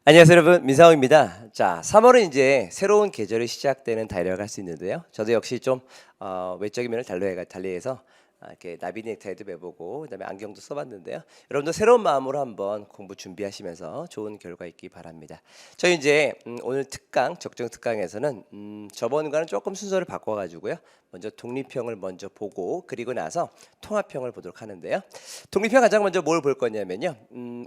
안녕하세요 여러분, 민상호입니다. 자, 3월은 이제 새로운 계절이 시작되는 달이라고 할 수 있는데요. 저도 역시 좀 외적인 면을 달리해서 이렇게 나비 넥타이도 매보고 그다음에 안경도 써봤는데요. 여러분도 새로운 마음으로 한번 공부 준비하시면서 좋은 결과 있기 바랍니다. 저희 이제 오늘 특강 적정 특강에서는 저번과는 조금 순서를 바꿔가지고요. 먼저 독립형을 먼저 보고 그리고 나서 통합형을 보도록 하는데요. 독립형 가장 먼저 뭘 볼 거냐면요.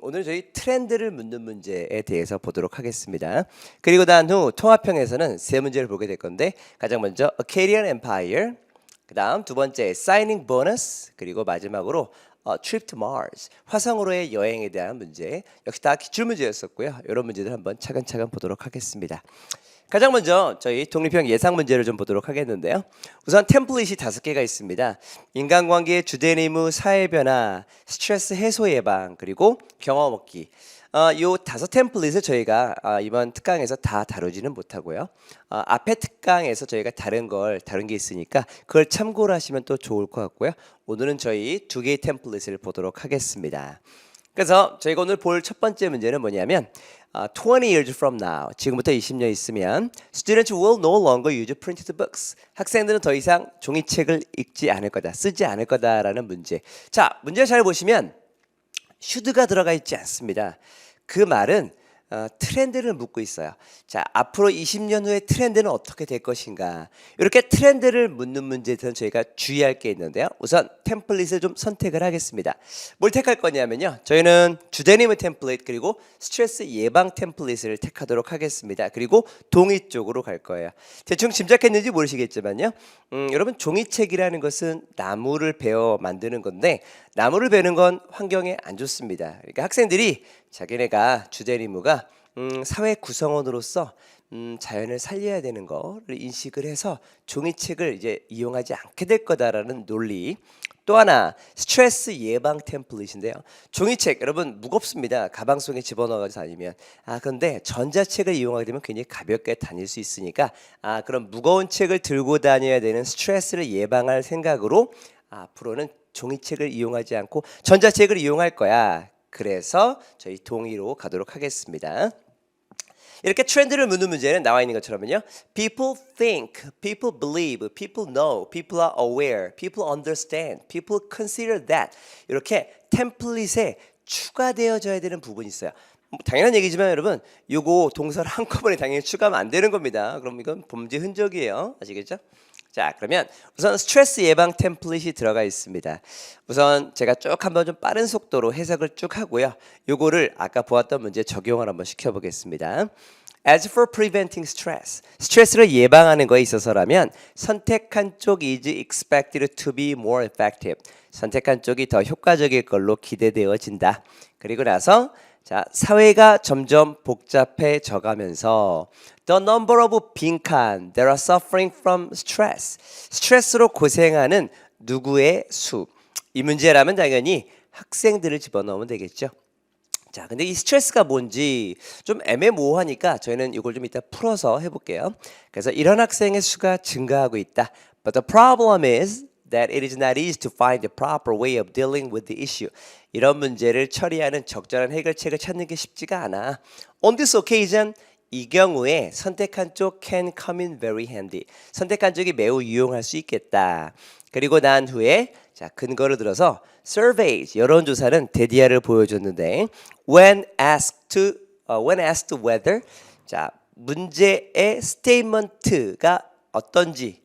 오늘 저희 트렌드를 묻는 문제에 대해서 보도록 하겠습니다. 그리고 난 후 통합형에서는 세 문제를 보게 될 건데 가장 먼저 Akkadian Empire, 그 다음 두 번째 Signing Bonus, 그리고 마지막으로 Trip to Mars, 화성으로의 여행에 대한 문제. 역시 다 기출문제였었고요. 이런 문제들 한번 차근차근 보도록 하겠습니다. 가장 먼저 저희 독립형 예상 문제를 좀 보도록 하겠는데요. 우선 템플릿이 5개가 있습니다. 인간관계의 주된 의무, 사회변화, 스트레스 해소 예방, 그리고 경험 얻기. 요 5 템플릿을 저희가 이번 특강에서 다 다루지는 못하고요. 앞에 특강에서 저희가 다른 게 있으니까 그걸 참고를 하시면 또 좋을 것 같고요. 오늘은 저희 2개의 템플릿을 보도록 하겠습니다. 그래서 저희가 오늘 볼 첫 번째 문제는 뭐냐면 20 years from now, 지금부터 20년 있으면 students will no longer use printed books. 학생들은 더 이상 종이책을 읽지 않을 거다, 쓰지 않을 거다라는 문제. 자, 문제를 잘 보시면 should가 들어가 있지 않습니다. 그 말은 트렌드를 묻고 있어요. 자, 앞으로 20년 후에 트렌드는 어떻게 될 것인가. 이렇게 트렌드를 묻는 문제에 대해서 저희가 주의할 게 있는데요. 우선 템플릿을 좀 선택을 하겠습니다. 뭘 택할 거냐면요. 저희는 주된 의무 템플릿 그리고 스트레스 예방 템플릿을 택하도록 하겠습니다. 그리고 동의 쪽으로 갈 거예요. 대충 짐작했는지 모르시겠지만요. 여러분 종이책이라는 것은 나무를 베어 만드는 건데 나무를 베는 건 환경에 안 좋습니다. 그러니까 학생들이 자기네가 주된 의무가 사회 구성원으로서 자연을 살려야 되는 거를 인식을 해서 종이책을 이제 이용하지 않게 될 거다라는 논리. 또 하나 스트레스 예방 템플릿인데요. 종이책 여러분 무겁습니다. 가방 속에 집어넣어서 다니면. 그런데 전자책을 이용하게 되면 굉장히 가볍게 다닐 수 있으니까 그런 무거운 책을 들고 다녀야 되는 스트레스를 예방할 생각으로 앞으로는 종이책을 이용하지 않고 전자책을 이용할 거야. 그래서 저희 동의로 가도록 하겠습니다. 이렇게 트렌드를 묻는 문제는 나와 있는 것처럼요. People think, people believe, people know, people are aware, people understand, people consider that. 이렇게 템플릿에 추가되어져야 되는 부분이 있어요. 당연한 얘기지만 여러분 요거 동사를 한꺼번에 당연히 추가하면 안 되는 겁니다. 그럼 이건 범죄 흔적이에요. 아시겠죠? 자, 그러면 우선 스트레스 예방 템플릿이 들어가 있습니다. 우선 제가 쭉 한번 좀 빠른 속도로 해석을 쭉 하고요. 요거를 아까 보았던 문제 적용을 한번 시켜보겠습니다. As for preventing stress, 스트레스를 예방하는 거에 있어서라면 선택한 쪽 is expected to be more effective. 선택한 쪽이 더 효과적일 걸로 기대되어진다. 그리고 나서 자, 사회가 점점 복잡해져 가면서 The number of 빈칸 that are suffering from stress. 스트레스로 고생하는 누구의 수. 이 문제라면 당연히 학생들을 집어넣으면 되겠죠. 자, 근데 이 스트레스가 뭔지 좀 애매모호하니까 저희는 이걸 좀 이따 풀어서 해볼게요. 그래서 이런 학생의 수가 증가하고 있다. But the problem is that it is not easy to find the proper way of dealing with the issue. 이런 문제를 처리하는 적절한 해결책을 찾는 게 쉽지가 않아. On this occasion, 이 경우에 선택한 쪽 can come in very handy. 선택한 쪽이 매우 유용할 수 있겠다. 그리고 난 후에 자, 근거를 들어서 surveys, 여론조사는 데디아를 보여줬는데 when asked whether 자, 문제의 statement가 어떤지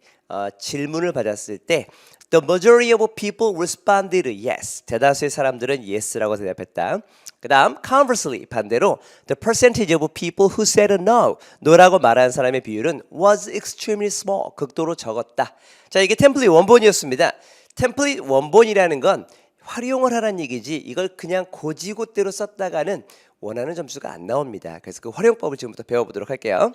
질문을 받았을 때 The majority of people responded yes. 대다수의 사람들은 yes라고 대답했다. 그 다음 conversely 반대로 the percentage of people who said no. no라고 말하는 사람의 비율은 was extremely small. 극도로 적었다. 자, 이게 템플릿 원본이었습니다. 템플릿 원본이라는 건 활용을 하라는 얘기지 이걸 그냥 고지고대로 썼다가는 원하는 점수가 안 나옵니다. 그래서 그 활용법을 지금부터 배워보도록 할게요.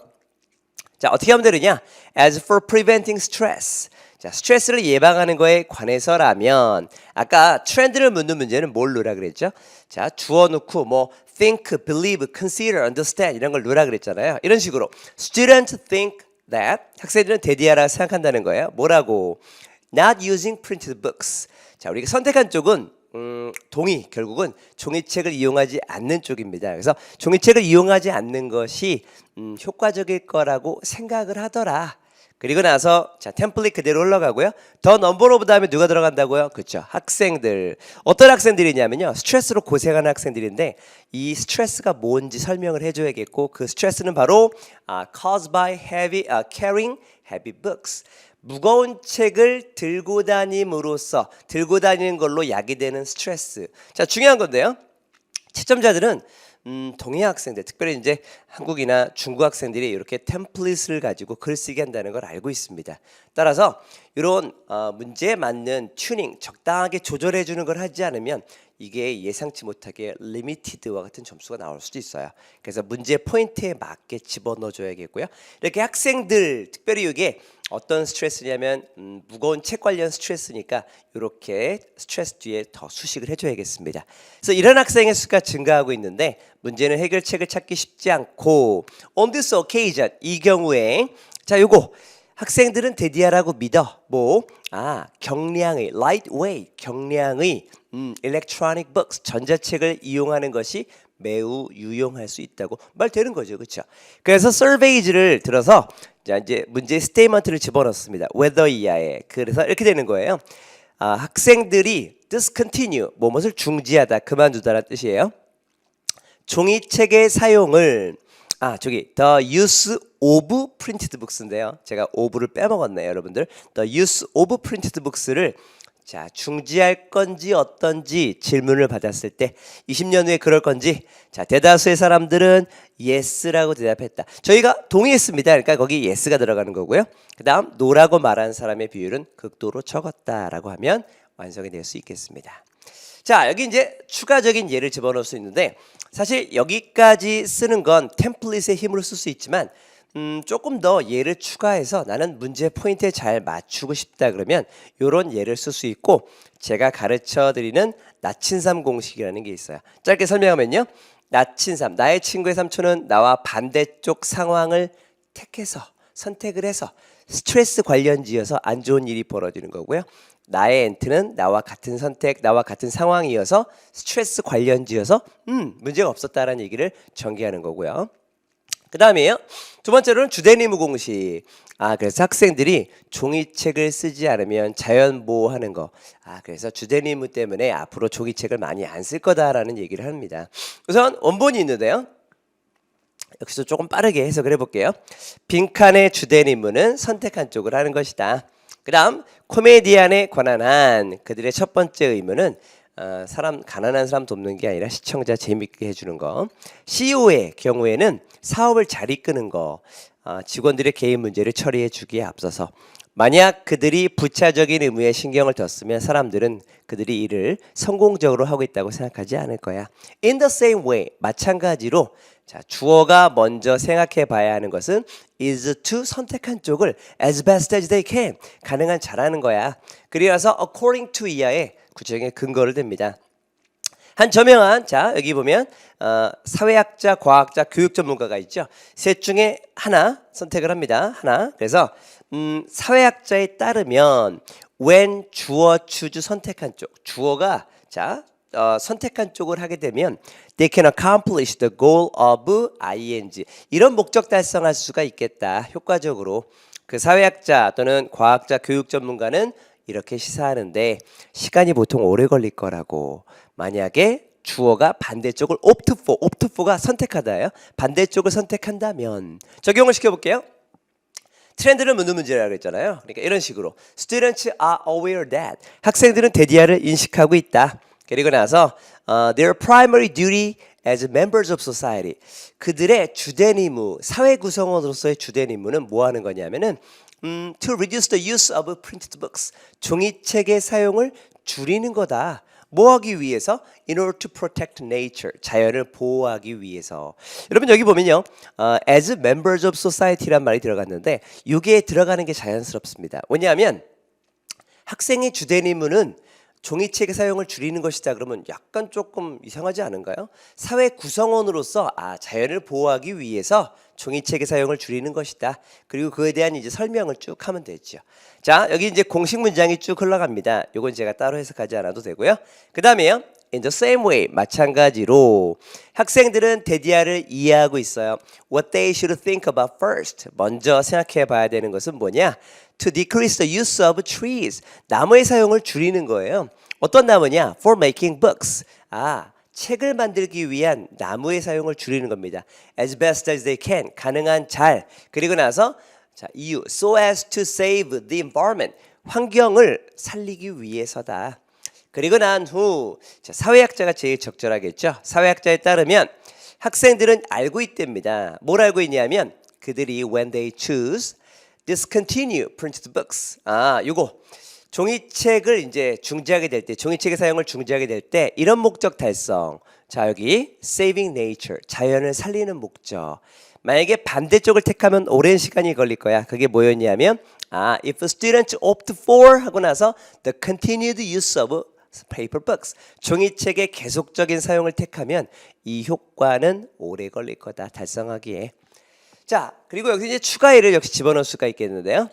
자, 어떻게 하면 되느냐? As for preventing stress. 자, 스트레스를 예방하는 거에 관해서라면 아까 트렌드를 묻는 문제는 뭘 넣으라 그랬죠? 자, 주어 놓고 뭐 think, believe, consider, understand 이런 걸 넣으라 그랬잖아요. 이런 식으로 students think that 학생들은 대디하라 생각한다는 거예요. 뭐라고? Not using printed books. 자, 우리가 선택한 쪽은 동의, 결국은 종이책을 이용하지 않는 쪽입니다. 그래서 종이책을 이용하지 않는 것이 효과적일 거라고 생각을 하더라. 그리고 나서 자 템플릿 그대로 흘러가고요. 더 넘버 오브 다음에 누가 들어간다고요? 그렇죠. 학생들. 어떤 학생들이냐면요. 스트레스로 고생하는 학생들인데 이 스트레스가 뭔지 설명을 해줘야겠고 그 스트레스는 바로 caused by carrying heavy books. 무거운 책을 들고 다님으로써 들고 다니는 걸로 야기되는 스트레스. 자 중요한 건데요. 채점자들은 동해 학생들, 특별히 이제 한국이나 중국 학생들이 이렇게 템플릿을 가지고 글쓰기 한다는 걸 알고 있습니다. 따라서 이런 문제에 맞는 튜닝, 적당하게 조절해 주는 걸 하지 않으면 이게 예상치 못하게 리미티드와 같은 점수가 나올 수도 있어요. 그래서 문제 포인트에 맞게 집어넣어 줘야겠고요. 이렇게 학생들, 특별히 이게 어떤 스트레스냐면 무거운 책 관련 스트레스니까 이렇게 스트레스 뒤에 더 수식을 해줘야겠습니다. 그래서 이런 학생의 수가 증가하고 있는데 문제는 해결책을 찾기 쉽지 않고 on this occasion 이 경우에 자 요거 학생들은 대디하라고 믿어 경량의 lightweight 경량의 electronic books 전자책을 이용하는 것이 매우 유용할 수 있다고 말되는 거죠, 그렇죠? 그래서 surveys를 들어서 자 이제 문제 스테이트먼트를 집어넣습니다. whether 이하에 그래서 이렇게 되는 거예요. 학생들이 discontinue 무엇을 중지하다 그만두다라는 뜻이에요. 종이책의 사용을 the use of printed books인데요. 제가 of를 빼먹었네요, 여러분들. the use of printed books를 자 중지할 건지 어떤지 질문을 받았을 때 20년 후에 그럴 건지 자 대다수의 사람들은 yes라고 대답했다. 저희가 동의했습니다. 그러니까 거기 yes가 들어가는 거고요. 그 다음 no라고 말하는 사람의 비율은 극도로 적었다라고 하면 완성이 될 수 있겠습니다. 자 여기 이제 추가적인 예를 집어넣을 수 있는데 사실 여기까지 쓰는 건 템플릿의 힘으로 쓸 수 있지만 조금 더 예를 추가해서 나는 문제 포인트에 잘 맞추고 싶다 그러면 이런 예를 쓸 수 있고 제가 가르쳐드리는 나친삼 공식이라는 게 있어요. 짧게 설명하면요. 나친삼, 나의 친구의 삼촌은 나와 반대쪽 상황을 선택을 해서 스트레스 관련지어서 안 좋은 일이 벌어지는 거고요. 나의 엔트는 나와 같은 선택, 나와 같은 상황이어서 스트레스 관련지어서 문제가 없었다라는 얘기를 전개하는 거고요. 그 다음에요. 두 번째로는 주대리무 공식. 그래서 학생들이 종이책을 쓰지 않으면 자연 보호하는 거. 그래서 주대리무 때문에 앞으로 종이책을 많이 안 쓸 거다라는 얘기를 합니다. 우선 원본이 있는데요. 여기서 조금 빠르게 해석을 해볼게요. 빈칸의 주대리무는 선택한 쪽을 하는 것이다. 그 다음 코미디언에 관한 한 그들의 첫 번째 의무는 가난한 사람 돕는 게 아니라 시청자 재밌게 해주는 거. CEO의 경우에는 사업을 잘 이끄는 거. 직원들의 개인 문제를 처리해 주기에 앞서서 만약 그들이 부차적인 의무에 신경을 뒀으면 사람들은 그들이 일을 성공적으로 하고 있다고 생각하지 않을 거야. In the same way, 마찬가지로 자 주어가 먼저 생각해 봐야 하는 것은 is to 선택한 쪽을 as best as they can 가능한 잘하는 거야. 그리어서 according to 이하의 구체적인 근거를 댑니다. 한 저명한 자 여기 보면 사회학자, 과학자, 교육 전문가가 있죠. 셋 중에 하나 선택을 합니다. 하나. 그래서 사회학자에 따르면 when 주어 choose 선택한 쪽 주어가 자 선택한 쪽을 하게 되면 they can accomplish the goal of ing 이런 목적 달성할 수가 있겠다. 효과적으로 그 사회학자 또는 과학자, 교육 전문가는 이렇게 시사하는데 시간이 보통 오래 걸릴 거라고. 만약에 주어가 반대쪽을 opt for가 선택하다예요. 반대쪽을 선택한다면 적용을 시켜볼게요. 트렌드를 묻는 문제라고 했잖아요. 그러니까 이런 식으로 Students are aware that 학생들은 대디아를 인식하고 있다. 그리고 나서 their primary duty as members of society 그들의 주된 의무, 사회 구성원으로서의 주된 의무는 뭐 하는 거냐면은 to reduce the use of printed books 종이책의 사용을 줄이는 거다. 뭐 하기 위해서? In order to protect nature 자연을 보호하기 위해서. 여러분 여기 보면요 as members of society란 말이 들어갔는데 이게 들어가는 게 자연스럽습니다. 왜냐하면 학생의 주된 의무는 종이책의 사용을 줄이는 것이다 그러면 약간 조금 이상하지 않은가요? 사회 구성원으로서 자연을 보호하기 위해서 종이책의 사용을 줄이는 것이다. 그리고 그에 대한 이제 설명을 쭉 하면 되죠. 자, 여기 이제 공식 문장이 쭉 흘러갑니다. 요건 제가 따로 해석하지 않아도 되고요. 그다음에요. In the same way, 마찬가지로 학생들은 데디아를 이해하고 있어요. What they should think about first. 먼저 생각해 봐야 되는 것은 뭐냐? To decrease the use of trees. 나무의 사용을 줄이는 거예요. 어떤 나무냐? For making books. 책을 만들기 위한 나무의 사용을 줄이는 겁니다. As best as they can. 가능한 잘. 그리고 나서 자, 이유. So as to save the environment. 환경을 살리기 위해서다. 그리고 난 후 사회학자가 제일 적절하겠죠. 사회학자에 따르면 학생들은 알고 있답니다. 뭘 알고 있냐면 그들이 when they choose discontinue printed books. 요거 종이책을 이제 중지하게 될 때, 종이책의 사용을 중지하게 될 때 이런 목적 달성. 자, 여기 saving nature, 자연을 살리는 목적. 만약에 반대쪽을 택하면 오랜 시간이 걸릴 거야. 그게 뭐였냐면 if students opt for 하고 나서 the continued use of paper books. 종이책의 계속적인 사용을 택하면 이 효과는 오래 걸릴 거다. 달성하기에. 자, 그리고 여기 이제 추가일을 역시 집어넣을 수가 있겠는데요.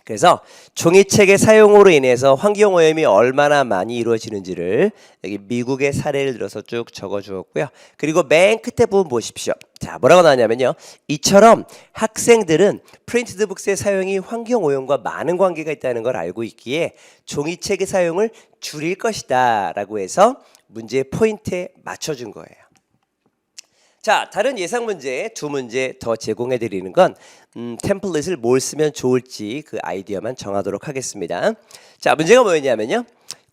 그래서 종이책의 사용으로 인해서 환경오염이 얼마나 많이 이루어지는지를 여기 미국의 사례를 들어서 쭉 적어주었고요. 그리고 맨 끝에 부분 보십시오. 자, 뭐라고 나왔냐면요. 이처럼 학생들은 프린티드 북스의 사용이 환경오염과 많은 관계가 있다는 걸 알고 있기에 종이책의 사용을 줄일 것이다 라고 해서 문제의 포인트에 맞춰준 거예요. 자, 다른 예상 문제 두 문제 더 제공해 드리는 건 템플릿을 뭘 쓰면 좋을지 그 아이디어만 정하도록 하겠습니다. 자, 문제가 뭐였냐면요.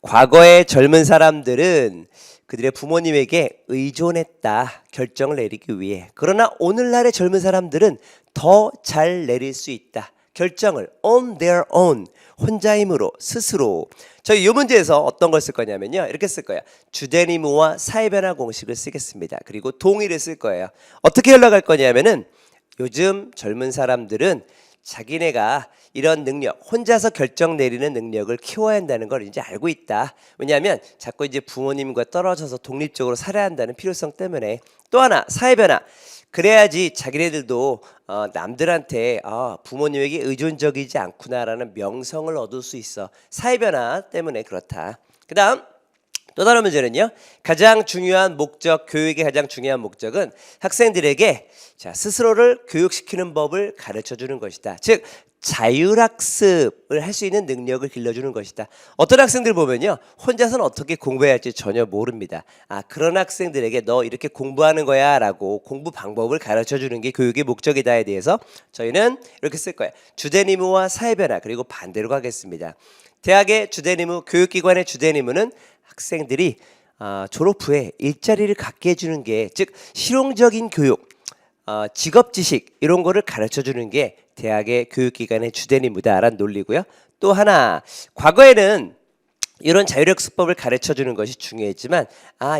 과거의 젊은 사람들은 그들의 부모님에게 의존했다. 결정을 내리기 위해. 그러나 오늘날의 젊은 사람들은 더 잘 내릴 수 있다. 결정을 on their own. 혼자 힘으로 스스로. 저희 이 문제에서 어떤 걸 쓸 거냐면요. 이렇게 쓸 거예요. 주된 의무와 사회변화 공식을 쓰겠습니다. 그리고 동의를 쓸 거예요. 어떻게 연락할 거냐면은 요즘 젊은 사람들은 자기네가 이런 능력, 혼자서 결정 내리는 능력을 키워야 한다는 걸 이제 알고 있다. 왜냐하면 자꾸 이제 부모님과 떨어져서 독립적으로 살아야 한다는 필요성 때문에. 또 하나, 사회변화. 그래야지 자기네들도 남들한테 부모님에게 의존적이지 않구나라는 명성을 얻을 수 있어. 사회변화 때문에 그렇다. 그 다음 또 다른 문제는요. 가장 중요한 목적, 교육의 가장 중요한 목적은 학생들에게 스스로를 교육시키는 법을 가르쳐주는 것이다. 즉 자율학습을 할 수 있는 능력을 길러주는 것이다. 어떤 학생들 보면요. 혼자서는 어떻게 공부해야 할지 전혀 모릅니다. 그런 학생들에게 너 이렇게 공부하는 거야 라고 공부 방법을 가르쳐주는 게 교육의 목적이다에 대해서 저희는 이렇게 쓸 거예요. 주된 의무와 사회변화. 그리고 반대로 가겠습니다. 대학의 주된 의무, 교육기관의 주된 의무는 학생들이 졸업 후에 일자리를 갖게 해주는 게, 즉 실용적인 교육, 직업 지식 이런 거를 가르쳐주는 게 대학의 교육기관의 주된 의무다라는 논리고요. 또 하나, 과거에는 이런 자율학습법을 가르쳐주는 것이 중요했지만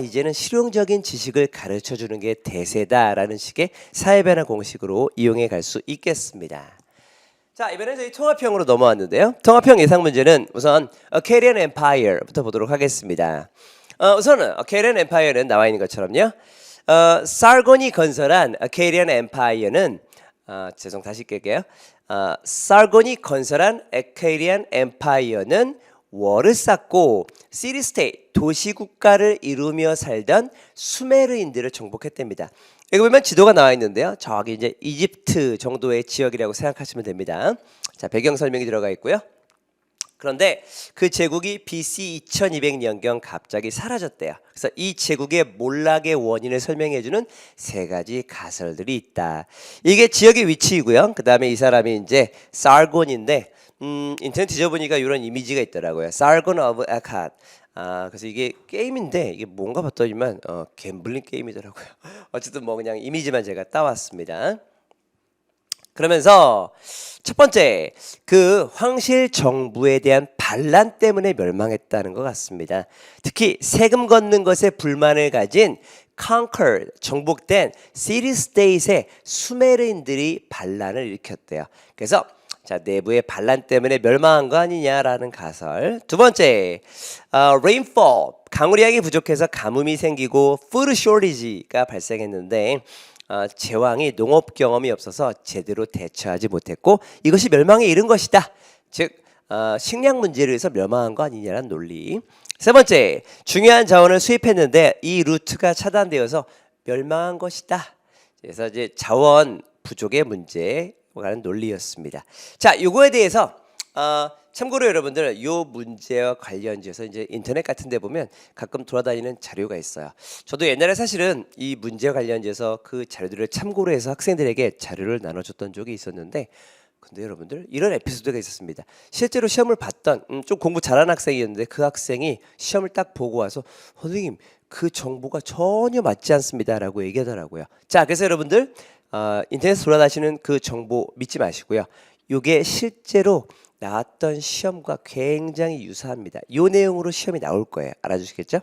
이제는 실용적인 지식을 가르쳐주는 게 대세다라는 식의 사회변화 공식으로 이용해 갈 수 있겠습니다. 자, 이번엔 저희 통합형으로 넘어왔는데요. 통합형 예상 문제는 우선 Akkadian Empire부터 보도록 하겠습니다. 우선은 Akkadian Empire는 나와 있는 것처럼요. 사르곤이 건설한 Akkadian Empire는 다시 읽을게요. 사르곤이 건설한 Akkadian Empire는 월을 쌓고 시티-스테이트, 도시국가를 이루며 살던 수메르인들을 정복했답니다. 여기 보면 지도가 나와 있는데요. 저기 이제 이집트 정도의 지역이라고 생각하시면 됩니다. 자, 배경 설명이 들어가 있고요. 그런데 그 제국이 BC 2200년경 갑자기 사라졌대요. 그래서 이 제국의 몰락의 원인을 설명해주는 세 가지 가설들이 있다. 이게 지역의 위치이고요. 그 다음에 이 사람이 이제 사르곤인데 인터넷 뒤져보니까 이런 이미지가 있더라고요. Sargon of Akkad. 그래서 이게 게임인데 이게 뭔가 봤더니만 갬블링 게임이더라고요. 어쨌든 뭐 그냥 이미지만 제가 따왔습니다. 그러면서 첫 번째, 그 황실 정부에 대한 반란 때문에 멸망했다는 것 같습니다. 특히 세금 걷는 것에 불만을 가진 conquered, 정복된 city-state의 수메르인들이 반란을 일으켰대요. 그래서 자, 내부의 반란 때문에 멸망한 거 아니냐라는 가설. 두 번째, rainfall, 강우량이 부족해서 가뭄이 생기고 food shortage가 발생했는데 제왕이 농업 경험이 없어서 제대로 대처하지 못했고 이것이 멸망에 이른 것이다. 즉 식량 문제를 위해서 멸망한 거 아니냐라는 논리. 세 번째, 중요한 자원을 수입했는데 이 루트가 차단되어서 멸망한 것이다. 그래서 이제 자원 부족의 문제에 관한 논리였습니다. 자, 요거에 대해서 참고로 여러분들 요 문제와 관련해서 이제 인터넷 같은 데 보면 가끔 돌아다니는 자료가 있어요. 저도 옛날에 사실은 이 문제와 관련해서 그 자료들을 참고로 해서 학생들에게 자료를 나눠줬던 적이 있었는데 근데 여러분들 이런 에피소드가 있었습니다. 실제로 시험을 봤던 좀 공부 잘하는 학생이었는데 그 학생이 시험을 딱 보고 와서 선생님 그 정보가 전혀 맞지 않습니다 라고 얘기하더라고요. 자, 그래서 여러분들 인터넷 돌아다니시는 그 정보 믿지 마시고요. 이게 실제로 나왔던 시험과 굉장히 유사합니다. 이 내용으로 시험이 나올 거예요. 알아주시겠죠?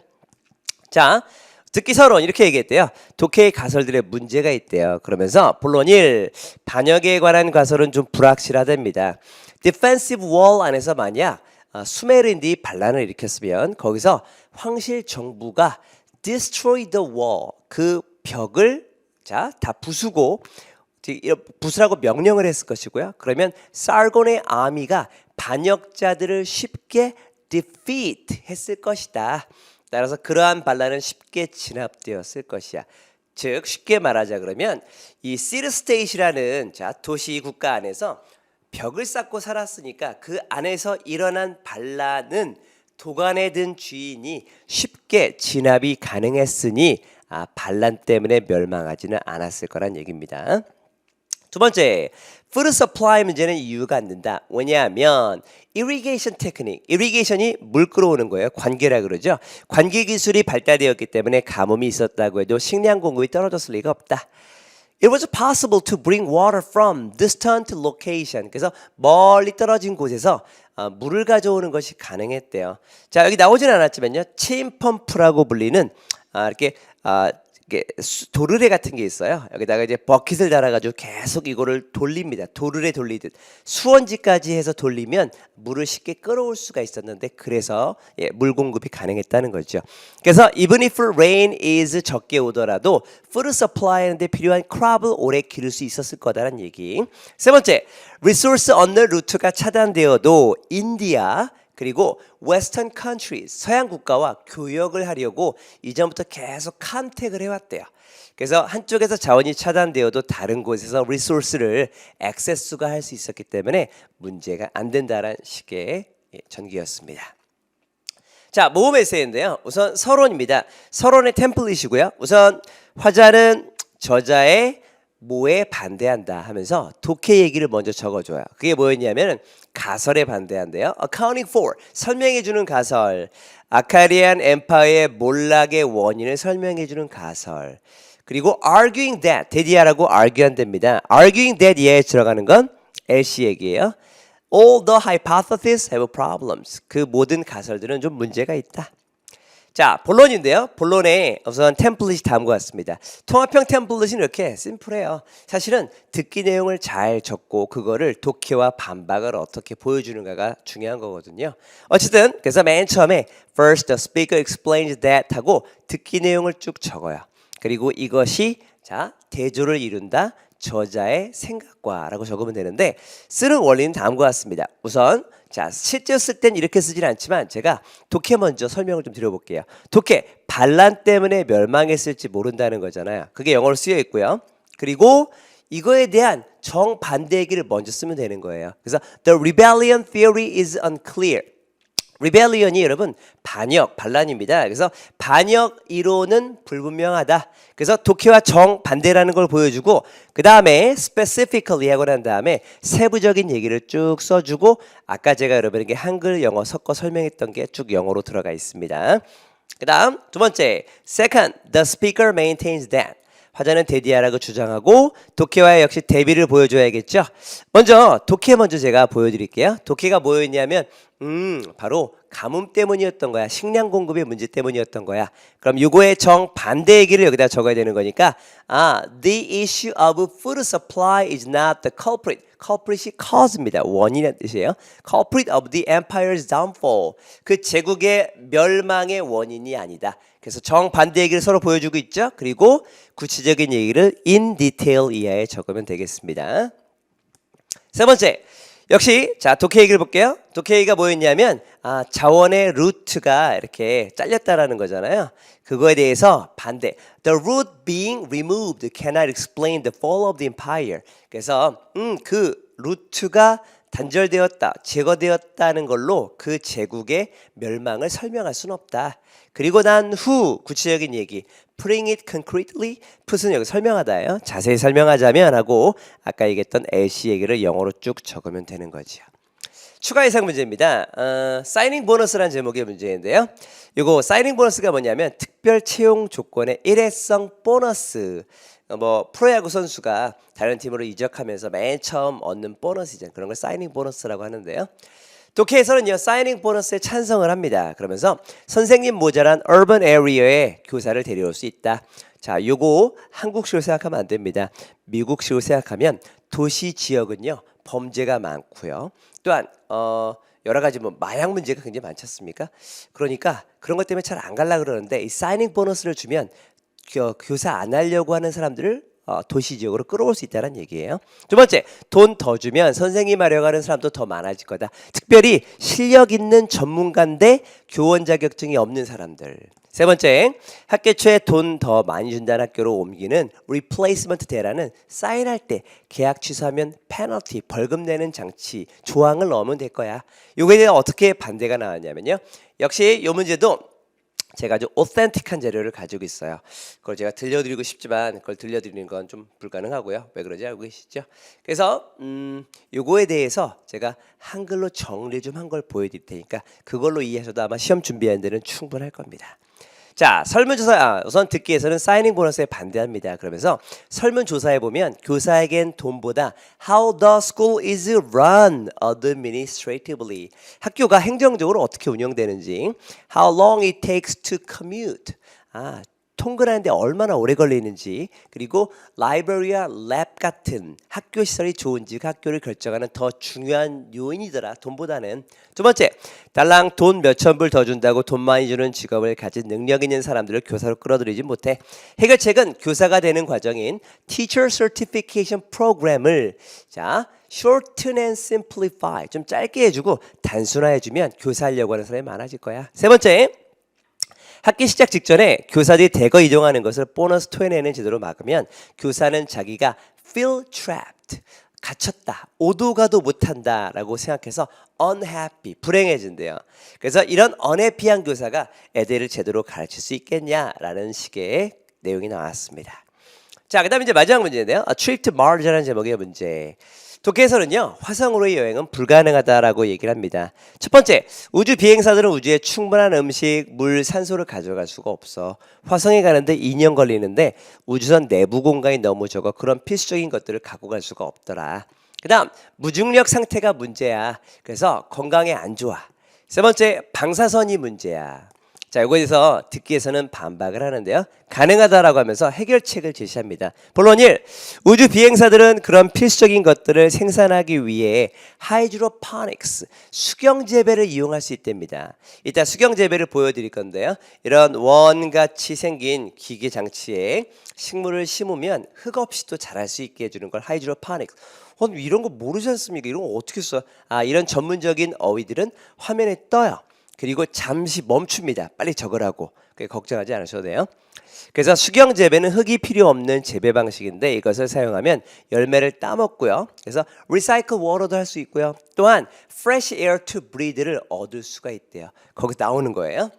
자, 듣기 서론 이렇게 얘기했대요. 독해의 가설들의 문제가 있대요. 그러면서 본론 1, 반역에 관한 가설은 좀 불확실하답니다. Defensive wall 안에서 만약 수메르인들이 반란을 일으켰으면 거기서 황실 정부가 destroy the wall, 그 벽을 다 부수고 부수라고 명령을 했을 것이고요. 그러면 sargon의 아미가 반역자들을 쉽게 defeat 했을 것이다. 따라서 그러한 반란은 쉽게 진압되었을 것이야. 즉 쉽게 말하자 그러면 이 city state이라는 도시 국가 안에서 벽을 쌓고 살았으니까 그 안에서 일어난 반란은 도간에 든 주인이 쉽게 진압이 가능했으니 반란 때문에 멸망하지는 않았을 거란 얘기입니다. 두 번째, food supply 문제는 이유가 안 된다. 왜냐하면 irrigation technique, irrigation이 물 끌어오는 거예요. 관계라 그러죠. 관계 기술이 발달되었기 때문에 가뭄이 있었다고 해도 식량 공급이 떨어졌을 리가 없다. It was possible to bring water from distant location. 그래서 멀리 떨어진 곳에서 물을 가져오는 것이 가능했대요. 자, 여기 나오진 않았지만요. 체인 펌프라고 불리는 도르래 같은 게 있어요. 여기다가 이제 버킷을 달아가지고 계속 이거를 돌립니다. 도르래 돌리듯 수원지까지 해서 돌리면 물을 쉽게 끌어올 수가 있었는데 그래서 물 공급이 가능했다는 거죠. 그래서 even if rain is 적게 오더라도 food supply하는데 필요한 crop을 오래 기를 수 있었을 거다라는 얘기. 세 번째, resource 얻는 루트가 차단되어도 인디아 그리고 웨스턴 컨트리 서양 국가와 교역을 하려고 이전부터 계속 컨택을 해왔대요. 그래서 한쪽에서 자원이 차단되어도 다른 곳에서 리소스를 액세스가 할 수 있었기 때문에 문제가 안 된다는 식의 전기였습니다. 자, 모음 에세이인데요. 우선 서론입니다. 서론의 템플릿이고요. 우선 화자는 저자의 뭐에 반대한다 하면서 독해 얘기를 먼저 적어줘요. 그게 뭐였냐면 가설에 반대한대요. Accounting for, 설명해주는 가설. 아카리안 엠파이어의 몰락의 원인을 설명해주는 가설. 그리고 arguing that, 대디하라고 argue한답니다. arguing that 예에 들어가는 건 LC 얘기예요. All the hypotheses have problems. 그 모든 가설들은 좀 문제가 있다. 자, 본론인데요. 본론에 우선 템플릿이 다음과 같습니다. 통합형 템플릿은 이렇게 심플해요. 사실은 듣기 내용을 잘 적고 그거를 독해와 반박을 어떻게 보여주는가가 중요한 거거든요. 어쨌든 그래서 맨 처음에 First the speaker explains that 하고 듣기 내용을 쭉 적어요. 그리고 이것이 대조를 이룬다. 저자의 생각과 라고 적으면 되는데 쓰는 원리는 다음과 같습니다. 우선 실제 쓸 땐 이렇게 쓰진 않지만 제가 독해 먼저 설명을 좀 드려볼게요. 독해, 반란 때문에 멸망했을지 모른다는 거잖아요. 그게 영어로 쓰여 있고요. 그리고 이거에 대한 정반대 얘기를 먼저 쓰면 되는 거예요. 그래서 The rebellion theory is unclear. 리벨리언이 여러분 반역, 반란입니다. 그래서 반역 이론은 불분명하다. 그래서 독해와 정반대라는 걸 보여주고 그 다음에 specifically 하고 난 다음에 세부적인 얘기를 쭉 써주고 아까 제가 여러분에게 한글, 영어 섞어 설명했던 게 쭉 영어로 들어가 있습니다. 그 다음 두 번째, second, the speaker maintains that. 화자는 대디하라고 주장하고 독해와 역시 대비를 보여줘야겠죠. 먼저 독해 먼저 제가 보여드릴게요. 독해가 뭐였냐면 바로 가뭄 때문이었던 거야. 식량 공급의 문제 때문이었던 거야. 그럼 요거의 정반대 얘기를 여기다 적어야 되는 거니까 the issue of food supply is not the culprit. culprit이 cause입니다. 원인이라는 뜻이에요. culprit of the empire's downfall. 그 제국의 멸망의 원인이 아니다. 그래서 정반대 얘기를 서로 보여주고 있죠. 그리고 구체적인 얘기를 in detail 이하에 적으면 되겠습니다. 세 번째, 역시 자 독해 얘기를 볼게요. 독해 얘기가 뭐였냐면 자원의 루트가 이렇게 잘렸다라는 거잖아요. 그거에 대해서 반대. The root being removed cannot explain the fall of the empire. 그래서 그 루트가 단절되었다, 제거되었다는 걸로 그 제국의 멸망을 설명할 수는 없다. 그리고 난 후 구체적인 얘기. Putting it concretely, put은 여기 설명하다예요. 자세히 설명하자면 하고 아까 얘기했던 LC 얘기를 영어로 쭉 적으면 되는 거죠. 추가 예상 문제입니다. 사이닝 보너스라는 제목의 문제인데요. 이거 사이닝 보너스가 뭐냐면 특별 채용 조건의 일회성 보너스. 뭐 프로야구 선수가 다른 팀으로 이적하면서 맨 처음 얻는 보너스이잖아요. 그런 걸 사이닝 보너스라고 하는데요. 독해에서는요 사이닝 보너스에 찬성을 합니다. 그러면서 선생님 모자란 urban area에 교사를 데려올 수 있다. 자, 요거 한국식으로 생각하면 안 됩니다. 미국식으로 생각하면 도시 지역은요 범죄가 많고요. 또한 여러 가지 뭐 마약 문제가 굉장히 많지 않습니까? 그러니까 그런 것 때문에 잘 안 갈라 그러는데 이 사이닝 보너스를 주면 교사 안 하려고 하는 사람들을 도시 지역으로 끌어올 수 있다는 얘기예요. 두 번째, 돈 더 주면 선생님 하려고 하는 사람도 더 많아질 거다. 특별히 실력 있는 전문가인데 교원 자격증이 없는 사람들. 세 번째, 학교 초에 돈 더 많이 준다는 학교로 옮기는 replacement 대라는 사인할 때 계약 취소하면 페널티, 벌금 내는 장치, 조항을 넣으면 될 거야. 이거에 대해 어떻게 반대가 나왔냐면요. 역시 이 문제도 제가 아주 오센틱한 자료를 가지고 있어요. 그걸 제가 들려드리고 싶지만 그걸 들려드리는 건 좀 불가능하고요. 왜 그런지 알고 계시죠? 그래서 요거에 대해서 제가 한글로 정리 좀 한 걸 보여드릴 테니까 그걸로 이해하셔도 아마 시험 준비하는 데는 충분할 겁니다. 자, 설문조사 우선 듣기에서는 사이닝 보너스에 반대합니다. 그러면서 설문조사에 보면 교사에겐 돈보다 how the school is run administratively 학교가 행정적으로 어떻게 운영되는지 how long it takes to commute 통근하는데 얼마나 오래 걸리는지 그리고 라이브러리와 랩 같은 학교 시설이 좋은지 그 학교를 결정하는 더 중요한 요인이더라. 돈보다는. 두 번째, 달랑 돈 몇천 불 더 준다고 돈 많이 주는 직업을 가진 능력 있는 사람들을 교사로 끌어들이지 못해. 해결책은 교사가 되는 과정인 Teacher Certification Program을 shorten and simplify 좀 짧게 해주고 단순화해주면 교사하려고 하는 사람이 많아질 거야. 세 번째, 학기 시작 직전에 교사들이 대거 이동하는 것을 보너스 토해내는 제도로 막으면 교사는 자기가 feel trapped, 갇혔다, 오도 가도 못한다 라고 생각해서 unhappy, 불행해진대요. 그래서 이런 unhappy한 교사가 애들을 제대로 가르칠 수 있겠냐라는 식의 내용이 나왔습니다. 자, 그 다음에 이제 마지막 문제인데요. A trip to Mars라는 제목의 문제. 독해에서는요 화성으로의 여행은 불가능하다라고 얘기를 합니다. 첫 번째, 우주 비행사들은 우주에 충분한 음식, 물, 산소를 가져갈 수가 없어. 화성에 가는데 2년 걸리는데 우주선 내부 공간이 너무 적어 그런 필수적인 것들을 갖고 갈 수가 없더라. 그 다음, 무중력 상태가 문제야. 그래서 건강에 안 좋아. 세 번째, 방사선이 문제야. 자, 이거에 대해서 듣기에서는 반박을 하는데요. 가능하다라고 하면서 해결책을 제시합니다. 본론 1. 우주 비행사들은 그런 필수적인 것들을 생산하기 위해 하이드로포닉스, 수경 재배를 이용할 수 있답니다. 이따 수경 재배를 보여드릴 건데요. 이런 원같이 생긴 기계 장치에 식물을 심으면 흙 없이도 자랄 수 있게 해주는 걸 하이드로포닉스. 이런 거 모르지 않습니까? 이런 거 어떻게 써? 이런 전문적인 어휘들은 화면에 떠요. 그리고 잠시 멈춥니다. 빨리 적으라고. 걱정하지 않으셔도 돼요. 그래서 수경 재배는 흙이 필요 없는 재배 방식인데 이것을 사용하면 열매를 따먹고요. 그래서 recycle water도 할 수 있고요. 또한 fresh air to breathe를 얻을 수가 있대요. 거기 나오는 거예요.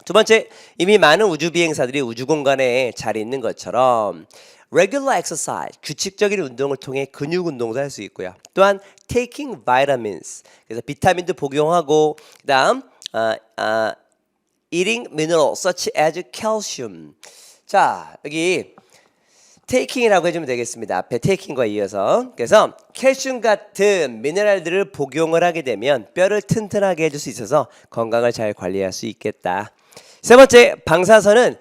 두 번째, 이미 많은 우주 비행사들이 우주 공간에 잘 있는 것처럼 regular exercise, 규칙적인 운동을 통해 근육 운동도 할 수 있고요. 또한 taking vitamins, 그래서 비타민도 복용하고 그다음 eating minerals such as calcium. 자, 여기 taking이라고 해주면 되겠습니다. 앞에 taking과 이어서. 그래서 칼슘 같은 미네랄들을 복용을 하게 되면 뼈를 튼튼하게 해줄 수 있어서 건강을 잘 관리할 수 있겠다. 세 번째, 방사선은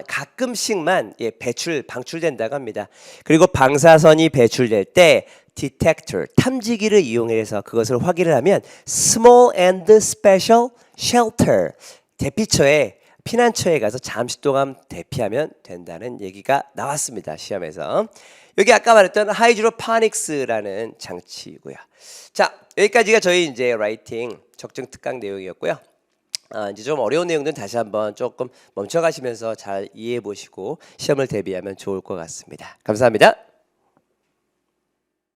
가끔씩만 방출된다고 합니다. 그리고 방사선이 배출될 때 detector 탐지기를 이용해서 그것을 확인을 하면 small and special shelter 대피처에 피난처에 가서 잠시 동안 대피하면 된다는 얘기가 나왔습니다. 시험에서. 여기 아까 말했던 하이드로포닉스라는 장치이고요. 자, 여기까지가 저희 이제 라이팅 적정 특강 내용이었고요. 이제 좀 어려운 내용들은 다시 한번 조금 멈춰가시면서 잘 이해해 보시고 시험을 대비하면 좋을 것 같습니다. 감사합니다.